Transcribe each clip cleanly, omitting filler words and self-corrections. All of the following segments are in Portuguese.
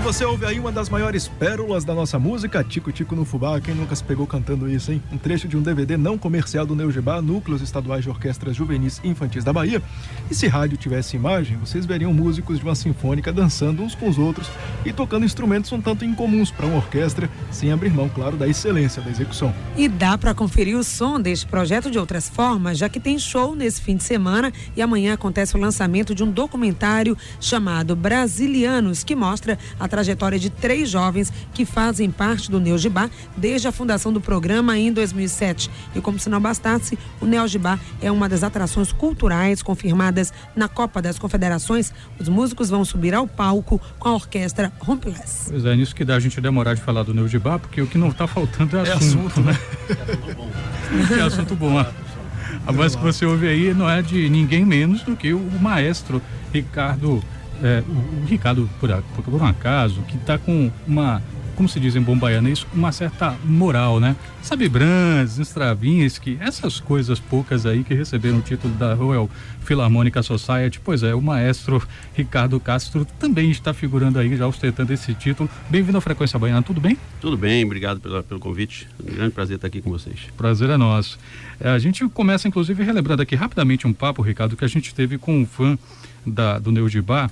você ouve aí uma das maiores pérolas da nossa música, Tico Tico no Fubá. Quem nunca se pegou cantando isso, hein? Um trecho de um DVD não comercial do Neugibá, Núcleos Estaduais de Orquestras Juvenis e Infantis da Bahia. E se rádio tivesse imagem, vocês veriam músicos de uma sinfônica dançando uns com os outros e tocando instrumentos um tanto incomuns para uma orquestra, sem abrir mão, claro, da excelência da execução. E dá para conferir o som deste projeto de outras formas, já que tem show nesse fim de semana e amanhã acontece o lançamento de um documentário chamado Brasilianos, que mostra a trajetória de 3 jovens que fazem parte do Neugibá desde a fundação do programa em 2007. E como se não bastasse, o Neugibá é uma das atrações culturais confirmadas na Copa das Confederações. Os músicos vão subir ao palco com a orquestra Rumpeless. Pois é, nisso que dá a gente demorar de falar do Neugibá, porque o que não está faltando é assunto, né? É assunto bom. A voz que você ouve aí não é de ninguém menos do que o maestro Ricardo, o Ricardo por um acaso, que está com uma, como se diz em bom baianês, uma certa moral, né? Sabe, Brahms, Stravinsky, essas coisas poucas aí que receberam o título da Royal Philharmonic Society. Pois é, o maestro Ricardo Castro também está figurando aí, já ostentando esse título. Bem-vindo à Frequência Baiana, tudo bem? Tudo bem, obrigado pelo convite. Um grande prazer estar aqui com vocês. Prazer é nosso. A gente começa, inclusive, relembrando aqui rapidamente um papo, Ricardo, que a gente teve com um fã do Neugibá,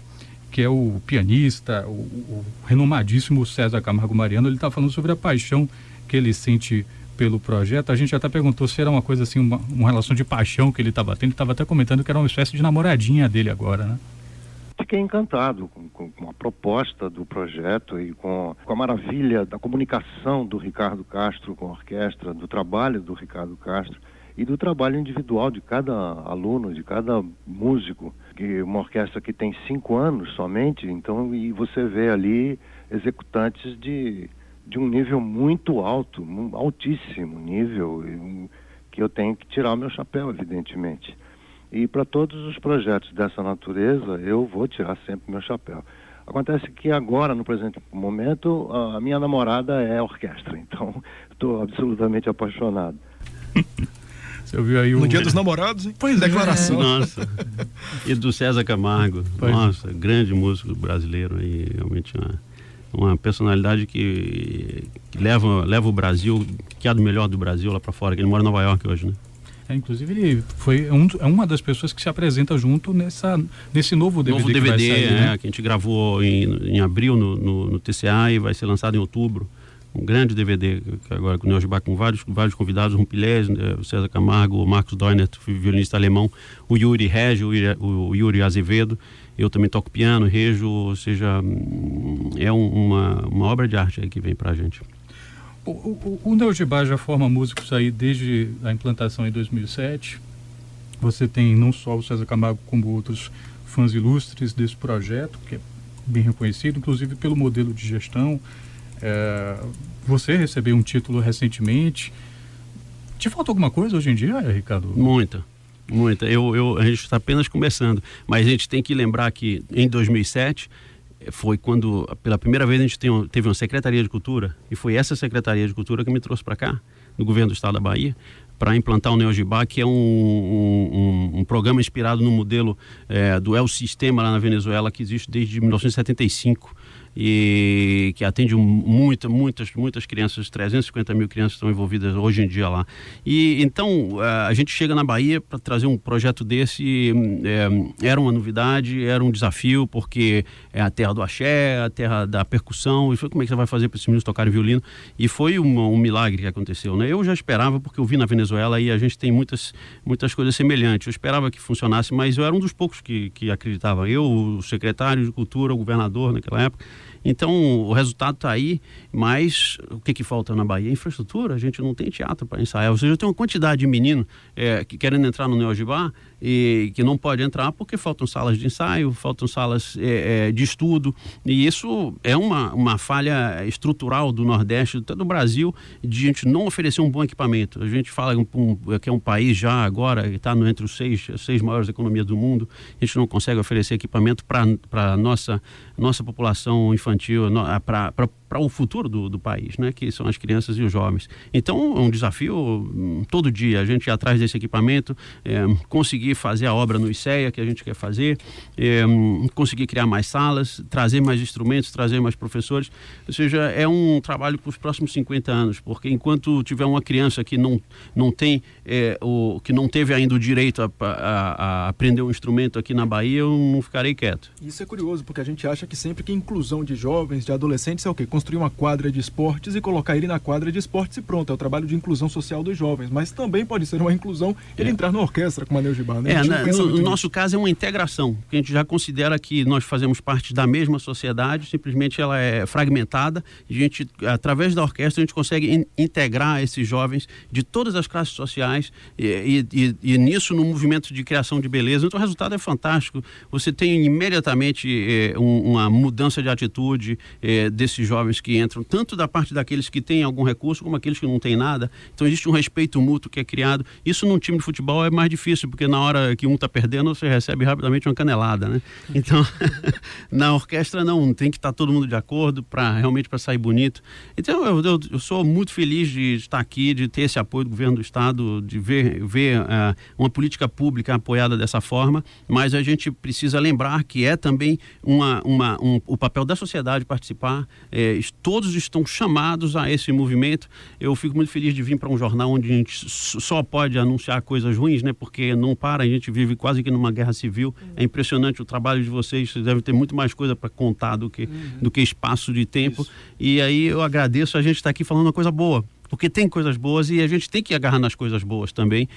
que é o pianista, o renomadíssimo César Camargo Mariano. Ele está falando sobre a paixão que ele sente pelo projeto. A gente já até perguntou se era uma coisa assim, uma relação de paixão que ele estava tendo. Ele estava até comentando que era uma espécie de namoradinha dele agora, né? Fiquei encantado com a proposta do projeto e com a maravilha da comunicação do Ricardo Castro com a orquestra, do trabalho do Ricardo Castro e do trabalho individual de cada aluno, de cada músico. Que uma orquestra que tem 5 anos somente, então, e você vê ali executantes de um nível muito alto, altíssimo nível, que eu tenho que tirar o meu chapéu, evidentemente. E para todos os projetos dessa natureza, eu vou tirar sempre o meu chapéu. Acontece que agora, no presente momento, a minha namorada é a orquestra, então estou absolutamente apaixonado. Você ouviu aí no Dia dos Namorados, hein? Pois declaração. Nossa. E do César Camargo. Pois. Nossa, grande músico brasileiro aí, realmente uma personalidade que leva o Brasil, que é do melhor do Brasil lá para fora, que ele mora em Nova York hoje, né? Inclusive ele foi uma das pessoas que se apresenta junto nesse novo DVD que vai sair, né? Que a gente gravou em abril no TCA e vai ser lançado em outubro. Um grande DVD que agora com o Neugibá, com vários convidados, o Rumpilés, o César Camargo, o Marcos Doinert, violinista alemão, o Yuri Régio, o Yuri Azevedo. Eu também toco piano, rejo, ou seja, é uma obra de arte aí que vem pra gente. O Neugibá já forma músicos aí desde a implantação em 2007. Você tem não só o César Camargo, como outros fãs ilustres desse projeto, que é bem reconhecido, inclusive pelo modelo de gestão. Você recebeu um título recentemente. Te falta alguma coisa hoje em dia, Ricardo? Muita. A gente está apenas começando, mas a gente tem que lembrar que em 2007 foi quando pela primeira vez a gente teve uma Secretaria de Cultura, e foi essa Secretaria de Cultura que me trouxe para cá, no governo do estado da Bahia, para implantar o Neugibá, que é um programa inspirado no modelo do El Sistema lá na Venezuela, que existe desde 1975 e que atende muitas crianças, 350 mil crianças estão envolvidas hoje em dia lá. E então a gente chega na Bahia para trazer um projeto desse, era uma novidade, era um desafio, porque é a terra do axé, a terra da percussão, e foi como é que você vai fazer para esses meninos tocarem violino? E foi um milagre que aconteceu, né? Eu já esperava, porque eu vi na Venezuela e a gente tem muitas coisas semelhantes. Eu esperava que funcionasse, mas eu era um dos poucos que acreditava. Eu, o secretário de Cultura, o governador naquela época. Então o resultado está aí, mas o que falta na Bahia? Infraestrutura. A gente não tem teatro para ensaiar. Ou seja, tem uma quantidade de meninos que querem entrar no Neugibá e que não pode entrar porque faltam salas de ensaio, faltam salas de estudo, e isso é uma falha estrutural do Nordeste, até do Brasil, de a gente não oferecer um bom equipamento. A gente fala que é um país já agora, está entre os seis maiores economias do mundo, a gente não consegue oferecer equipamento para a nossa população infantil, para o futuro do país, né? Que são as crianças e os jovens. Então, é um desafio todo dia, a gente ir atrás desse equipamento, conseguir fazer a obra no ICEA que a gente quer fazer, conseguir criar mais salas, trazer mais instrumentos, trazer mais professores. Ou seja, é um trabalho para os próximos 50 anos, porque enquanto tiver uma criança que não teve ainda o direito a aprender um instrumento aqui na Bahia, eu não ficarei quieto. Isso é curioso, porque a gente acha que sempre que inclusão de jovens, de adolescentes é o quê? Construir uma quadra de esportes e colocar ele na quadra de esportes e pronto, é o trabalho de inclusão social dos jovens, mas também pode ser uma inclusão ele entrar na orquestra com a Neu Gibá, né? No nosso caso é uma integração, porque a gente já considera que nós fazemos parte da mesma sociedade, simplesmente ela é fragmentada, e a gente, através da orquestra, a gente consegue integrar esses jovens de todas as classes sociais e nisso, no movimento de criação de beleza, então o resultado é fantástico. Você tem imediatamente uma mudança de atitude desses jovens que entram, tanto da parte daqueles que têm algum recurso, como aqueles que não têm nada. Então existe um respeito mútuo que é criado. Isso num time de futebol é mais difícil, porque na hora que um está perdendo, você recebe rapidamente uma canelada, né? Então, na orquestra não, tem que estar todo mundo de acordo realmente para sair bonito. Então eu sou muito feliz de estar aqui, de ter esse apoio do governo do estado, de ver uma política pública apoiada dessa forma, mas a gente precisa lembrar que é também o papel da sociedade participar. Todos estão chamados a esse movimento. Eu fico muito feliz de vir para um jornal onde a gente só pode anunciar coisas ruins, né? Porque não para, a gente vive quase que numa guerra civil. É impressionante o trabalho de vocês devem ter muito mais coisa para contar do que espaço de tempo. Isso. E aí eu agradeço a gente estar aqui falando uma coisa boa, porque tem coisas boas e a gente tem que agarrar nas coisas boas também,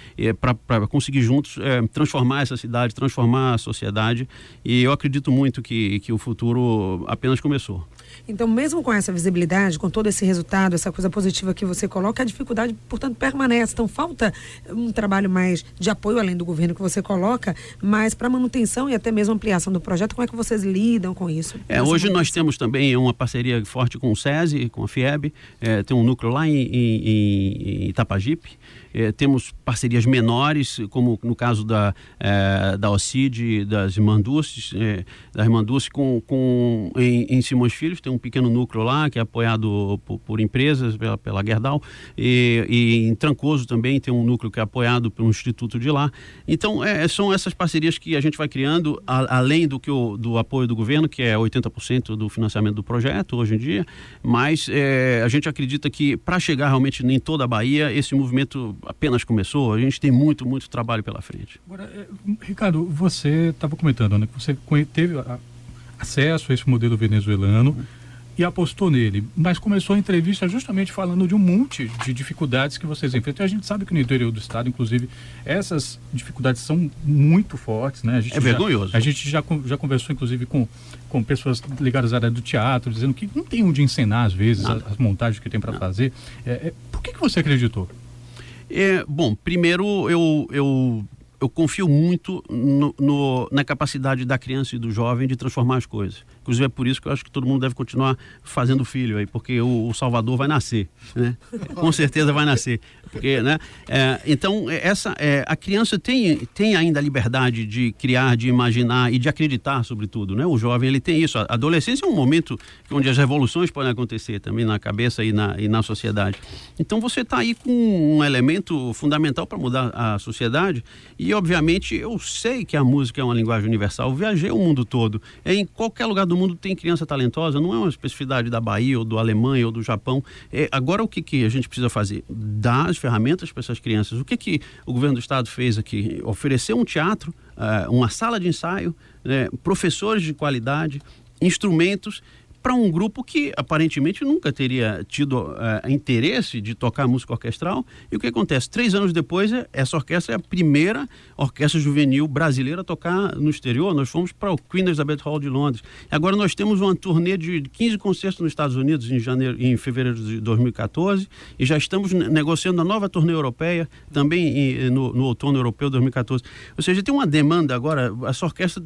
para conseguir juntos transformar essa cidade, transformar a sociedade, e eu acredito muito que o futuro apenas começou. Então, mesmo com essa visibilidade, com todo esse resultado, essa coisa positiva que você coloca, a dificuldade, portanto, permanece. Então, falta um trabalho mais de apoio, além do governo que você coloca, mas para manutenção e até mesmo ampliação do projeto. Como é que vocês lidam com isso? Hoje nós temos também uma parceria forte com o SESI, com a FIEB, tem um núcleo lá em Itapajipe. Temos parcerias menores, como no caso da OCID, das Irmãs Dulces, em Simões Filhos, tem um pequeno núcleo lá que é apoiado por empresas, pela Gerdau, e em Trancoso também tem um núcleo que é apoiado pelo instituto de lá. Então, são essas parcerias que a gente vai criando, além do apoio do governo, que é 80% do financiamento do projeto hoje em dia, mas a gente acredita que para chegar realmente em toda a Bahia, esse movimento apenas começou, a gente tem muito, muito trabalho pela frente. Agora, Ricardo, você estava comentando, né, que você teve acesso a esse modelo venezuelano e apostou nele, mas começou a entrevista justamente falando de um monte de dificuldades que vocês enfrentam. A gente sabe que no interior do estado, inclusive, essas dificuldades são muito fortes, né? Vergonhoso. A gente já conversou, inclusive, com pessoas ligadas à área do teatro, dizendo que não tem onde encenar, às vezes, as montagens que tem para fazer. Por que você acreditou? Bom, primeiro eu confio muito na capacidade da criança e do jovem de transformar as coisas. Inclusive é por isso que eu acho que todo mundo deve continuar fazendo filho aí, porque o Salvador vai nascer, né? Com certeza vai nascer. Porque, né? Então, a criança tem ainda a liberdade de criar, de imaginar e de acreditar, sobretudo, né? O jovem, ele tem isso. A adolescência é um momento onde as revoluções podem acontecer também na cabeça e na sociedade. Então, você está aí com um elemento fundamental para mudar a sociedade e, obviamente, eu sei que a música é uma linguagem universal. Eu viajei o mundo todo. Em qualquer lugar do mundo tem criança talentosa, não é uma especificidade da Bahia ou do Alemanha ou do Japão. Agora, o que a gente precisa fazer? Dar as ferramentas para essas crianças. O que o governo do estado fez aqui? Oferecer um teatro, uma sala de ensaio, professores de qualidade, instrumentos, para um grupo que aparentemente nunca teria tido interesse de tocar música orquestral. E o que acontece? 3 anos depois, essa orquestra é a primeira orquestra juvenil brasileira a tocar no exterior. Nós fomos para o Queen Elizabeth Hall de Londres. Agora nós temos uma turnê de 15 concertos nos Estados Unidos em fevereiro de 2014 e já estamos negociando a nova turnê europeia também no outono europeu de 2014. Ou seja, tem uma demanda agora, essa orquestra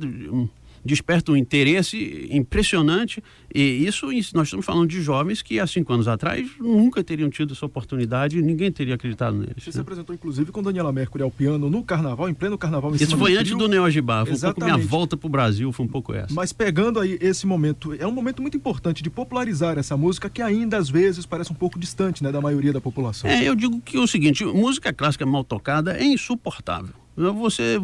desperta um interesse impressionante, e isso nós estamos falando de jovens que há 5 anos atrás nunca teriam tido essa oportunidade, ninguém teria acreditado neles. Você se apresentou inclusive com Daniela Mercury ao piano no carnaval, em pleno carnaval. Isso foi antes do Neo Gibá, foi um pouco minha volta para o Brasil, foi um pouco essa. Mas pegando aí esse momento, é um momento muito importante de popularizar essa música que ainda às vezes parece um pouco distante, né, da maioria da população. Eu digo que é o seguinte, música clássica mal tocada é insuportável.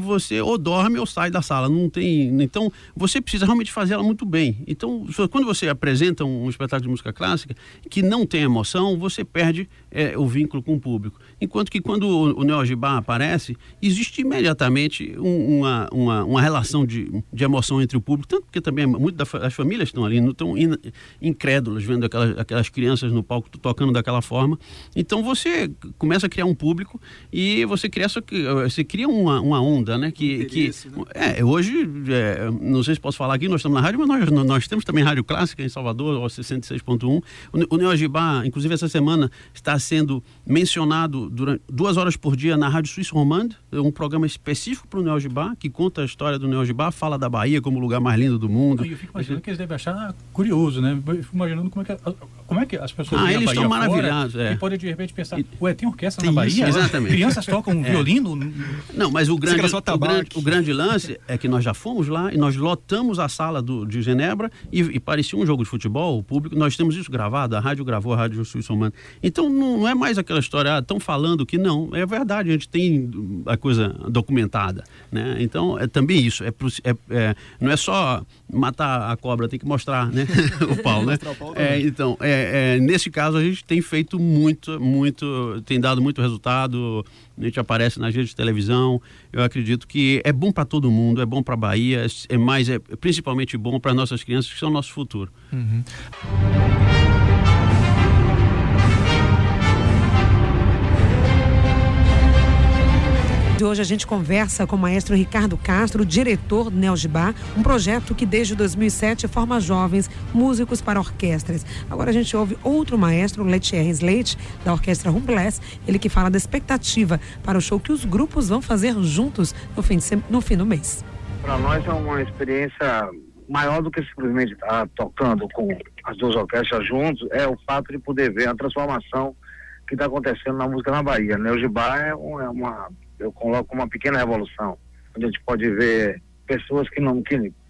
Você ou dorme ou sai da sala, não tem. Então você precisa realmente fazer ela muito bem. Então quando você apresenta um espetáculo de música clássica que não tem emoção, você perde o vínculo com o público. Enquanto que quando o Neo Gibá aparece, existe imediatamente uma relação de emoção entre o público, tanto porque também muitas das famílias estão ali, não estão incrédulas vendo aquelas crianças no palco tocando daquela forma. Então você começa a criar um público e você cria uma onda, né? Hoje, não sei se posso falar aqui, nós estamos na rádio, mas nós temos também rádio clássica em Salvador, o 66.1. O Neo Gibá, inclusive essa semana, está sendo mencionado durante 2 horas por dia na Rádio Suisse Romande, um programa específico para o Neo Gibá, que conta a história do Neo Gibá, fala da Bahia como o lugar mais lindo do mundo. Eu fico imaginando que eles devem achar curioso, né? Eu fico imaginando como é que as pessoas eles Bahia estão maravilhados. E podem de repente pensar, tem orquestra na Bahia? Exatamente. Crianças tocam violino? Não, mas o grande lance é que nós já fomos lá e nós lotamos a sala de Genebra e parecia um jogo de futebol, o público, nós temos isso gravado, a rádio gravou, a Rádio Suisse Romande. Então não é mais aquela história, estão falando que não, é verdade, a gente tem a coisa documentada, né? Então é também isso, não é só matar a cobra, tem que mostrar, né? O pau, né? Então, nesse caso a gente tem feito muito, tem dado muito resultado, a gente aparece nas redes de televisão. Eu acredito que é bom para todo mundo, é bom para a Bahia, é principalmente bom para nossas crianças, que são o nosso futuro. Uhum. De hoje a gente conversa com o maestro Ricardo Castro, diretor do Neo Gibá, um projeto que desde 2007 forma jovens músicos para orquestras. Agora a gente ouve outro maestro, Lethier Slate, da Orquestra Rumbless, ele que fala da expectativa para o show que os grupos vão fazer juntos no fim do mês. Para nós é uma experiência maior do que simplesmente estar tocando com as 2 orquestras juntos, é o fato de poder ver a transformação que está acontecendo na música na Bahia. Neo Gibá eu coloco uma pequena revolução, onde a gente pode ver pessoas que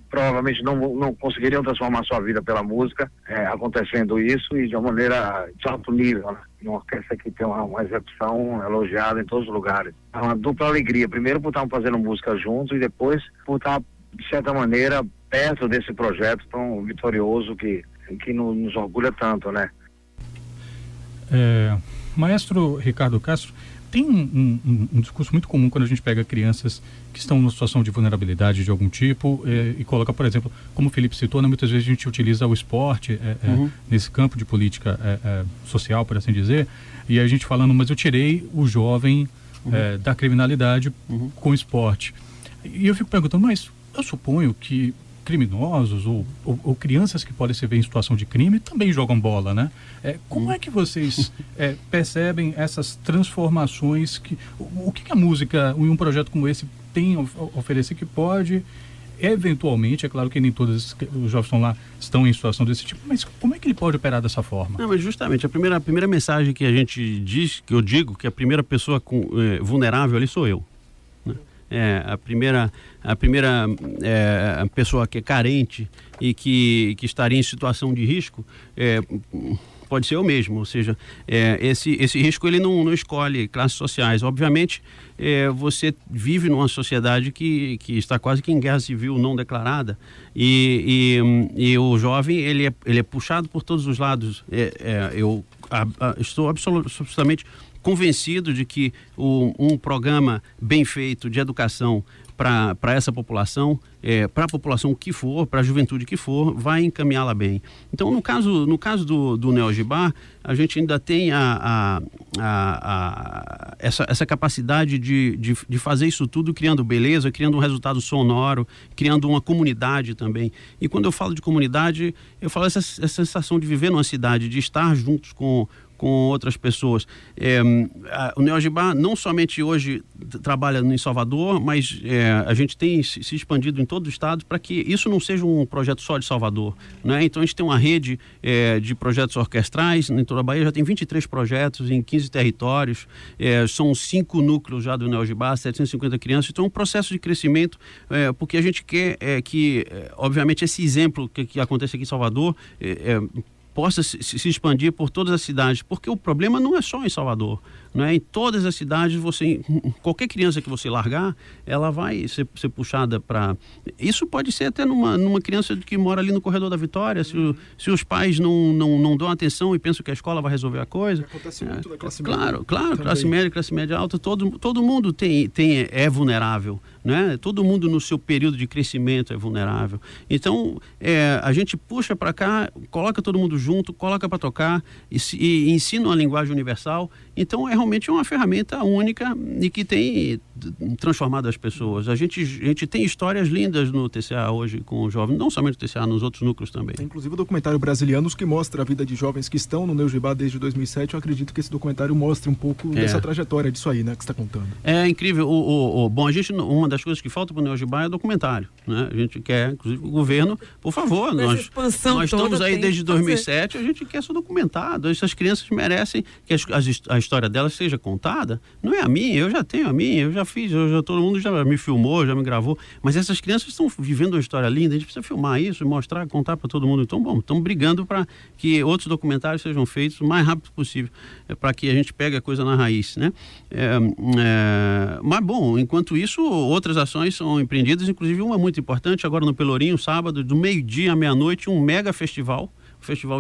provavelmente não conseguiriam transformar sua vida pela música, acontecendo isso e de uma maneira de alto nível, né? Uma orquestra que tem uma execução elogiada em todos os lugares. É uma dupla alegria, primeiro por estar fazendo música juntos e depois por estar, de certa maneira, perto desse projeto tão vitorioso que nos orgulha tanto, né? Maestro Ricardo Castro, tem um discurso muito comum quando a gente pega crianças que estão numa situação de vulnerabilidade de algum tipo e coloca, por exemplo, como o Felipe citou, né, muitas vezes a gente utiliza o esporte nesse campo de política social, por assim dizer, e a gente falando, mas eu tirei o jovem da criminalidade com o esporte. E eu fico perguntando, mas eu suponho que criminosos ou crianças que podem se ver em situação de crime também jogam bola, né? Como é que vocês percebem essas transformações? O que a música e um projeto como esse tem a oferecer que pode, eventualmente, é claro que nem todos os jovens estão em situação desse tipo, mas como é que ele pode operar dessa forma? Não, mas justamente, a primeira mensagem que a gente diz, que eu digo, que a primeira pessoa vulnerável ali sou eu, né? A primeira pessoa que é carente e que estaria em situação de risco pode ser eu mesmo, ou seja, esse risco ele não escolhe classes sociais. Obviamente, você vive numa sociedade que está quase que em guerra civil não declarada e o jovem ele é puxado por todos os lados. Eu estou absolutamente convencido de que um programa bem feito de educação para essa população, para a população que for, para a juventude que for, vai encaminhá-la bem. Então, no caso do Neo Gibá, a gente ainda tem essa capacidade de fazer isso tudo criando beleza, criando um resultado sonoro, criando uma comunidade também. E quando eu falo de comunidade, eu falo essa sensação de viver numa cidade, de estar juntos com com outras pessoas. O Neogibá não somente hoje trabalha em Salvador, mas a gente tem se expandido em todo o estado para que isso não seja um projeto só de Salvador, né? Então a gente tem uma rede de projetos orquestrais em toda a Bahia, já tem 23 projetos em 15 territórios, são 5 núcleos já do Neogibá, 750 crianças, então é um processo de crescimento, porque a gente quer que, obviamente, esse exemplo que acontece aqui em Salvador possa se expandir por todas as cidades, porque o problema não é só em Salvador, não é? Em todas as cidades, qualquer criança que você largar, ela vai ser puxada para... Isso pode ser até numa criança que mora ali no Corredor da Vitória, se os pais não dão atenção e pensam que a escola vai resolver a coisa. Acontece muito na classe média. Claro, classe média alta, todo mundo é vulnerável, né? Todo mundo no seu período de crescimento é vulnerável. Então, a gente puxa para cá, coloca todo mundo junto, coloca para tocar e ensina uma linguagem universal. Então, realmente uma ferramenta única e que tem transformado as pessoas. A gente tem histórias lindas no TCA hoje com os jovens, não somente no TCA, nos outros núcleos também. Tem inclusive o documentário Brasilianos que mostra a vida de jovens que estão no Neogibá desde 2007. Eu acredito que esse documentário mostre um pouco dessa trajetória disso aí, né, que você está contando. É incrível. Bom, uma das coisas que falta para o Neogibá é documentário, né? A gente quer, inclusive, o governo, por favor, nós estamos aí desde 2007, a gente quer ser documentado. Essas crianças merecem que a história delas seja contada. Não é a minha, eu já tenho a minha, eu já fiz, todo mundo já me filmou, já me gravou, mas essas crianças estão vivendo uma história linda, a gente precisa filmar isso, mostrar, contar para todo mundo. Então, estamos brigando para que outros documentários sejam feitos o mais rápido possível, para que a gente pegue a coisa na raiz, né? Mas, bom, enquanto isso, outras ações são empreendidas, inclusive uma muito importante, agora no Pelourinho, sábado, do meio-dia à meia-noite, um mega festival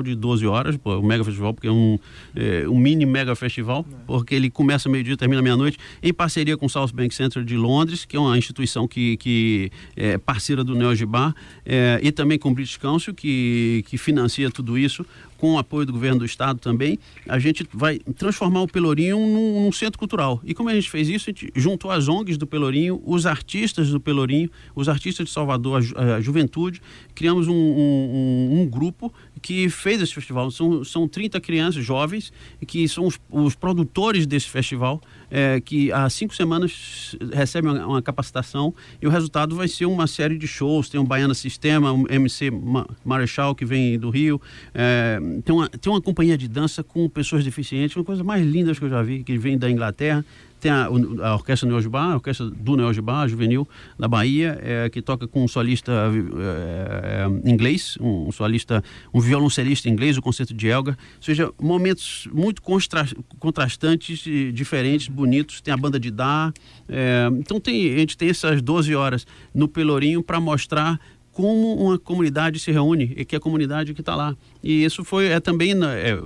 de 12 horas, um mega festival, porque é um mini mega festival, porque ele começa meio-dia e termina meia-noite, em parceria com o South Bank Center de Londres, que é uma instituição que é parceira do Neogibá, e também com o British Council, que financia tudo isso, com o apoio do governo do estado também. A gente vai transformar o Pelourinho num centro cultural. E como a gente fez isso, a gente juntou as ONGs do Pelourinho, os artistas do Pelourinho, os artistas de Salvador, a juventude, criamos um grupo que fez esse festival. São 30 crianças jovens que são os produtores desse festival, que há 5 semanas recebem uma capacitação, e o resultado vai ser uma série de shows. Tem o Baiana Sistema, o MC Marechal, que vem do Rio, tem uma companhia de dança com pessoas deficientes, uma coisa mais linda que eu já vi, que vem da Inglaterra. Tem a Orquestra Neogibá, a Orquestra do Neogibá, juvenil, da Bahia, que toca com um solista inglês, um violoncelista inglês, o Concerto de Elgar. Ou seja, momentos muito contrastantes, diferentes, bonitos. Tem a banda de Dá. Então a gente tem essas 12 horas no Pelourinho para mostrar como uma comunidade se reúne, e que é a comunidade que está lá. E isso também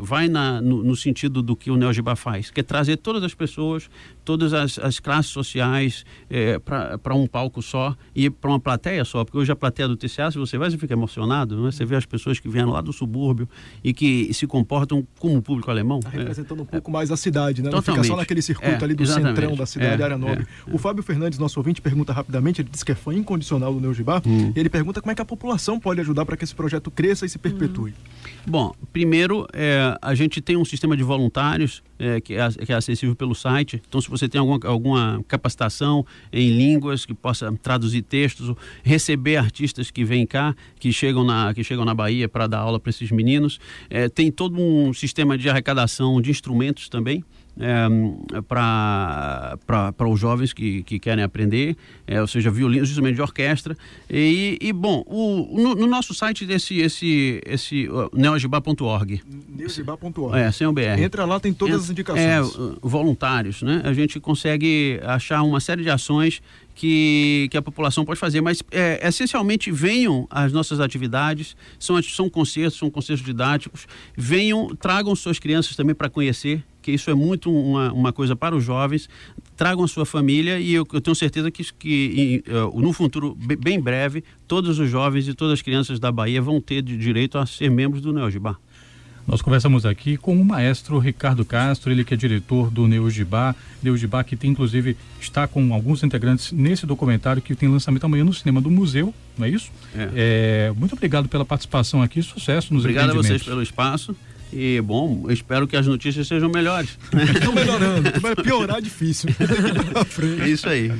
vai no sentido do que o Neogibá faz, que é trazer todas as pessoas, todas as classes sociais para um palco só e para uma plateia só, porque hoje a plateia do TCA, se você vai, você fica emocionado, né? Você vê as pessoas que vieram lá do subúrbio e que se comportam como o público alemão. Tá representando um pouco mais a cidade, né? Não fica só naquele circuito ali do centrão da cidade, área nobre. O Fábio Fernandes, nosso ouvinte, pergunta rapidamente, ele diz que é fã incondicional do Neogibá, e ele pergunta como é que a população pode ajudar para que esse projeto cresça e se perpetue. Bom, primeiro, a gente tem um sistema de voluntários que é acessível pelo site. Então, se você tem alguma capacitação em línguas, que possa traduzir textos, receber artistas que vêm cá, que chegam na Bahia para dar aula para esses meninos. Tem todo um sistema de arrecadação de instrumentos também, para os jovens que querem aprender, ou seja, violinos, instrumentos de orquestra. Bom, no nosso site esse neogibá.org. Neogibá.org. Sem o BR. Entra lá, tem todas as indicações. Voluntários, né? A gente consegue achar uma série de ações que a população pode fazer, mas essencialmente venham às nossas atividades, são concertos didáticos, tragam suas crianças também para conhecer, que isso é muito uma coisa para os jovens, tragam a sua família, e eu tenho certeza que no futuro, bem breve, todos os jovens e todas as crianças da Bahia vão ter direito a ser membros do Neogibá. Nós conversamos aqui com o maestro Ricardo Castro, ele que é diretor do Neogibá que inclusive está com alguns integrantes nesse documentário que tem lançamento amanhã no cinema do museu, não é isso? Muito obrigado pela participação aqui, sucesso nos empreendimentos. Obrigado a vocês pelo espaço E, bom, eu espero que as notícias sejam melhores. Estão melhorando, vai piorar difícil. É isso aí.